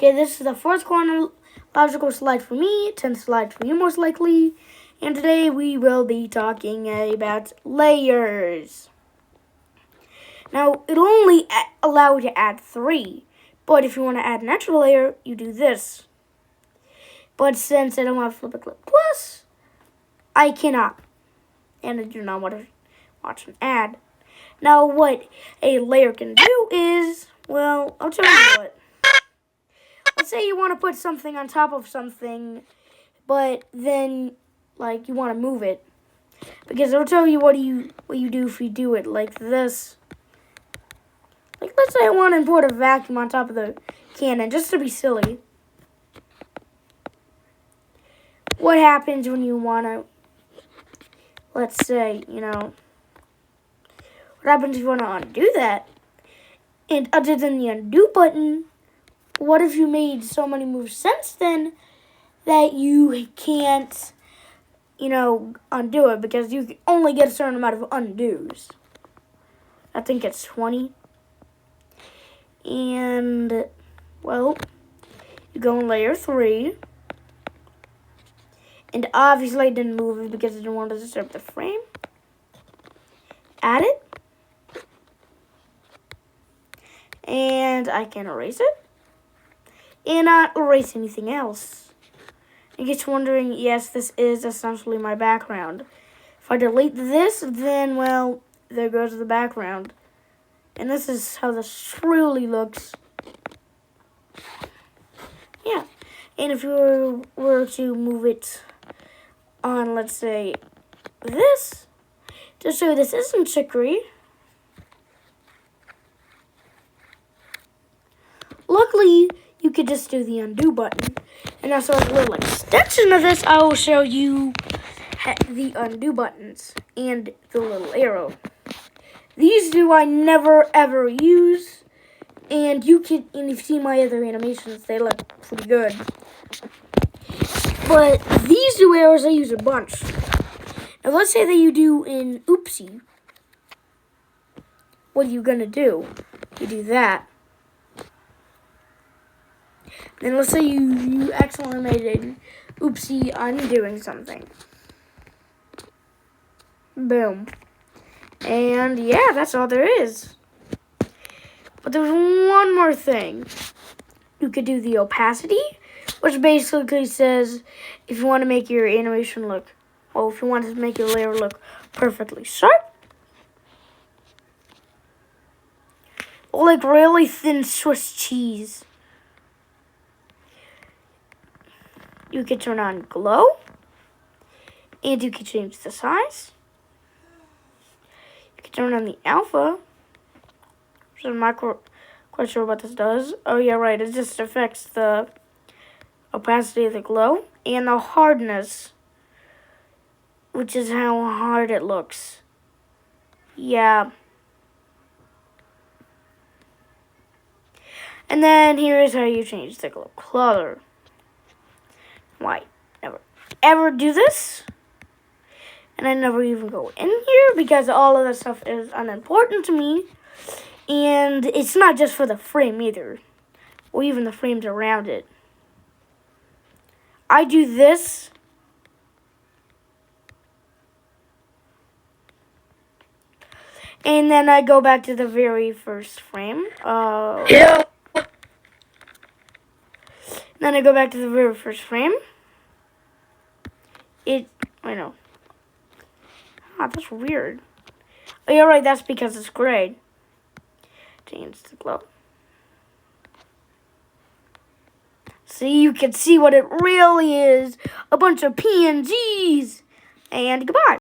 Okay, this is the fourth chronological slide for me, 10th slide for you most likely. And today we will be talking about layers. Now, it'll only allow you to add 3. But if you want to add an extra layer, you do this. But since I don't have flipaclip plus, I cannot. And I do not want to watch an ad. Now, what a layer can do is, well, I'll tell you what. Let's say you want to put something on top of something, but then, like, you want to move it. Because it'll tell you what you do if you do it like this. Like, let's say I want to put a vacuum on top of the cannon, just to be silly. What happens when you want to, let's say, what happens if you want to undo that? And other than the undo button, what if you made so many moves since then that you can't, undo it because you can only get a certain amount of undos? I think it's 20. And, well, you go in layer 3. And obviously I didn't move it because I didn't want to disturb the frame. Add it. And I can erase it. And not erase anything else. You get wondering, yes, this is essentially my background. If I delete this, then, well, there goes the background. And this is how this truly looks. Yeah. And if you were to move it on, let's say, this, to show this isn't trickery, luckily, you could just do the undo button. And also, as a little extension of this, I will show you the undo buttons and the little arrow. These two I never ever use, and if you see my other animations, they look pretty good. But these two arrows I use a bunch. Now let's say that you do an oopsie. What are you gonna do? You do that. Then let's say you accidentally made an oopsie undoing something. Boom. And yeah, that's all there is. But there's one more thing. You could do the opacity, which basically says if you want to make your animation look, if you want to make your layer look perfectly sharp, like really thin Swiss cheese, you could turn on glow, and you can change the size. You can turn on the alpha, which I'm not quite sure what this does. Oh yeah, right, it just affects the opacity of the glow, and the hardness, which is how hard it looks. Yeah. And then here is how you change the glow color. Why? Never ever do this. And I never even go in here because all of this stuff is unimportant to me. And it's not just for the frame either, or even the frames around it. I do this. And then I go back to the very first frame. Yeah. Then I go back to the very first frame. I know. That's weird. Oh, you're right, that's because it's gray. Change the glow. See, you can see what it really is. A bunch of PNGs. And goodbye.